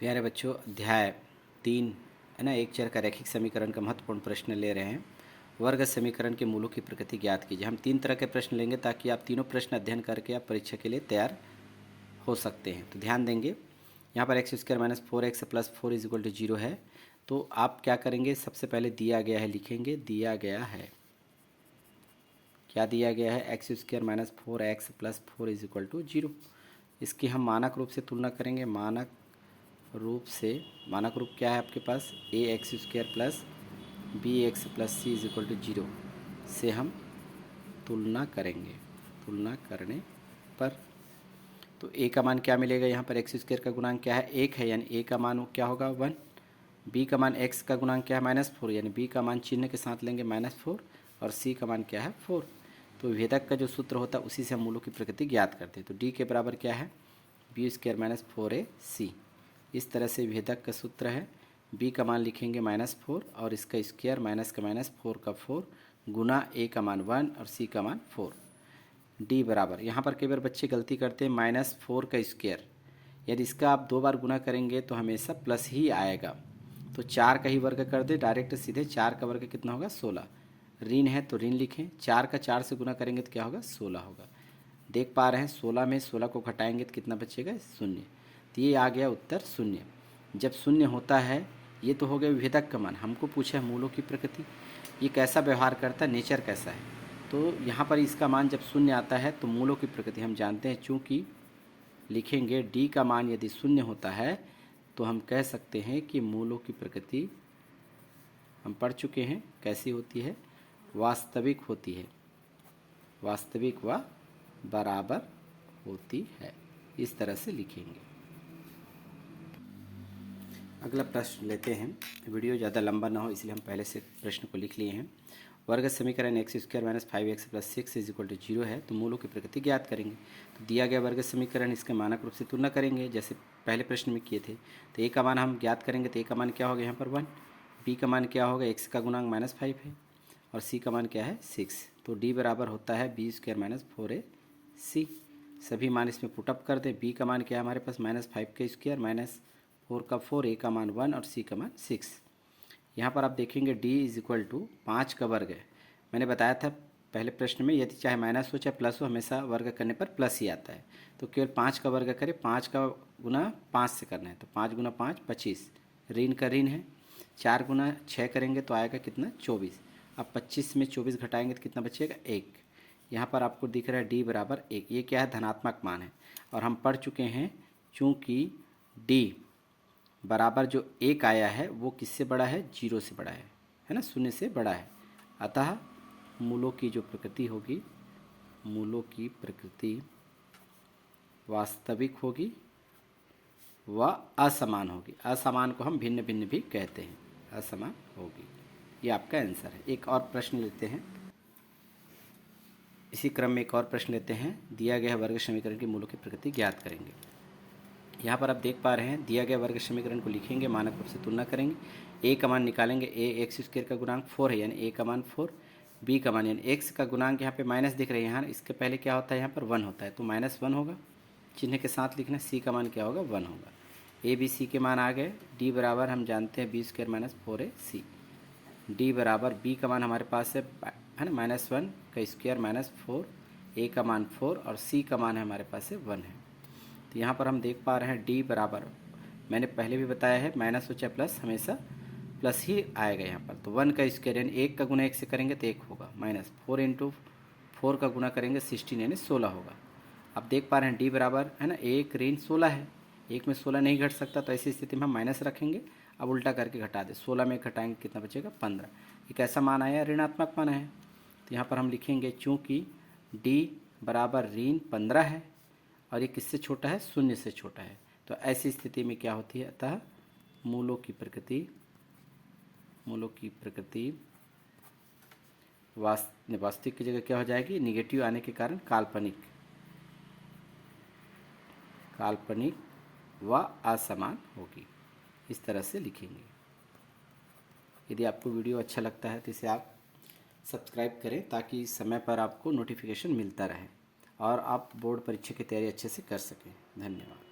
प्यारे बच्चों, अध्याय 3 है ना, एक चर का रैखिक समीकरण का महत्वपूर्ण प्रश्न ले रहे हैं। वर्ग समीकरण के मूलों की प्रकृति ज्ञात कीजिए। हम 3 तरह के प्रश्न लेंगे ताकि आप तीनों प्रश्न अध्ययन करके आप परीक्षा के लिए तैयार हो सकते हैं। तो ध्यान देंगे, यहाँ पर X square minus 4x plus 4 is equal to 0 है। तो आप क्या करेंगे, सबसे पहले दिया गया है लिखेंगे, दिया गया है, क्या दिया गया है, X square minus 4x plus 4 is equal to 0। इसकी हम मानक रूप से तुलना करेंगे। मानक रूप क्या है आपके पास, A X square plus B X plus C is equal to 0 से हम तुलना करेंगे। तुलना करने पर तो ए का मान क्या मिलेगा, यहाँ पर एक्स स्क्वायर का गुणांक क्या है, 1 है, यानी ए का मान क्या होगा 1। बी का मान एक्स का गुणांक क्या है -4, यानी बी का मान चिन्ह के साथ लेंगे -4, और सी का मान क्या है 4। तो विभेदक का जो सूत्र होता है उसी से हम मूलों की प्रकृति ज्ञात करते हैं। तो डी के बराबर क्या है, बी स्क्वायर माइनस 4ac। इस तरह से विभेदक का सूत्र है, b का मान लिखेंगे -4 और इसका स्क्वायर माइनस का -4 का 4 गुना a का मान 1 और c का मान 4। d बराबर, यहाँ पर कई बार बच्चे गलती करते हैं -4 का स्क्वायर, यदि इसका आप 2 बार गुना करेंगे तो हमेशा प्लस ही आएगा। तो 4 का ही वर्ग कर दे डायरेक्ट, सीधे 4 का वर्ग कितना होगा 16। ऋण है तो ऋण लिखें, 4 का 4 से गुना करेंगे तो क्या होगा 16 होगा। देख पा रहे हैं 16 में 16 को घटाएंगे तो कितना बचेगा 0। तो ये आ गया उत्तर 0। जब 0 होता है, ये तो हो गया विभेदक का मान। हमको पूछा है मूलों की प्रकृति, ये कैसा व्यवहार करता है, नेचर कैसा है। तो यहाँ पर इसका मान जब 0 आता है तो मूलों की प्रकृति हम जानते हैं। चूँकि लिखेंगे d का मान यदि 0 होता है तो हम कह सकते हैं कि मूलों की प्रकृति हम पढ़ चुके हैं कैसी होती है, वास्तविक होती है, वास्तविक व बराबर होती है। इस तरह से लिखेंगे। अगला प्रश्न लेते हैं। वीडियो ज़्यादा लंबा ना हो इसलिए हम पहले से प्रश्न को लिख लिए हैं। वर्ग समीकरण X square minus 5x plus 6 is equal to 0 है, तो मूलों की प्रकृति ज्ञात करेंगे। तो दिया गया वर्ग समीकरण, इसके मानक रूप से तुलना करेंगे जैसे पहले प्रश्न में किए थे। तो ए का मान हम ज्ञात करेंगे, तो ए का मान क्या होगा यहाँ पर 1, बी का मान क्या होगा, एक्स का गुणांक -5 है, और सी का मान क्या है 6। तो डी बराबर होता है बी स्क्वायर माइनस 4ac। सभी मान इसमें पुटअप कर दें। बी का मान क्या है हमारे पास -5 का स्क्वायर -4 का 4, ए का मान 1 और सी का मान 6। यहाँ पर आप देखेंगे d इज इक्वल टू 5 का वर्ग है। मैंने बताया था पहले प्रश्न में, यदि चाहे माइनस हो चाहे प्लस हो, हमेशा वर्ग करने पर प्लस ही आता है। तो केवल 5 का वर्ग करें, 5 का गुना 5 से करना है, तो 5 गुना 5 25, ऋण का ऋण है। 4 गुना 6 करेंगे तो आएगा कितना 24। अब 25 में 24 घटाएंगे तो कितना बचेगा 1। यहाँ पर आपको दिख रहा है d बराबर 1। ये क्या है, धनात्मक मान है। और हम पढ़ चुके हैं, चूँकि d बराबर जो 1 आया है वो किससे बड़ा है, 0 से बड़ा है ना, 0 से बड़ा है। अतः मूलों की जो प्रकृति होगी, मूलों की प्रकृति वास्तविक होगी व असमान होगी। असमान को हम भिन्न भिन्न भी कहते हैं, असमान होगी। ये आपका आंसर है। एक और प्रश्न लेते हैं, इसी क्रम में एक और प्रश्न लेते हैं। दिया गया वर्ग समीकरण के मूलों की प्रकृति ज्ञात करेंगे। यहाँ पर आप देख पा रहे हैं, दिया गया वर्ग समीकरण को लिखेंगे, मानक रूप से तुलना करेंगे। ए का मान निकालेंगे, ए एक्स स्क्वायर का गुणांक 4 है, यानी ए का मान 4। बी का मान यानी एक्स का गुणांक यहाँ पे माइनस दिख रहे हैं, यहाँ इसके पहले क्या होता है, यहाँ पर 1 होता है, तो -1 होगा, चिन्ह के साथ लिखना। सी का मान क्या होगा 1 होगा। ए बी सी के मान आ गए। डी बराबर हम जानते हैं B square minus 4ac। D बराबर बी का मान हमारे पास है ना -1 का स्क्वायर -4, ए का मान 4 और सी का मान है हमारे पास है 1 है। तो यहाँ पर हम देख पा रहे हैं d बराबर, मैंने पहले भी बताया है, माइनस हो चाहे प्लस हमेशा प्लस ही आएगा यहाँ पर। तो 1 का स्क्वायर यानी 1 का गुना 1 से करेंगे तो 1 होगा, -4 इंटू 4 का गुना करेंगे 16 यानी 16 होगा। अब देख पा रहे हैं d बराबर है ना 1 ऋण 16 है, 1 में 16 नहीं घट सकता, तो ऐसी स्थिति में हम माइनस रखेंगे। अब उल्टा करके घटा दे, 16 में घटाएंगे कितना बचेगा 15। एक ऐसा मान आया, ऋणात्मक मान है। तो यहाँ पर हम लिखेंगे चूँकि d बराबर ऋण 15 है और ये किससे छोटा है, 0 से छोटा है, तो ऐसी स्थिति में क्या होती है, अतः मूलों की प्रकृति वास्तविक की जगह क्या हो जाएगी, निगेटिव आने के कारण काल्पनिक व असमान होगी। इस तरह से लिखेंगे। यदि आपको वीडियो अच्छा लगता है तो इसे आप सब्सक्राइब करें ताकि समय पर आपको नोटिफिकेशन मिलता रहे और आप बोर्ड परीक्षा की तैयारी अच्छे से कर सकें। धन्यवाद।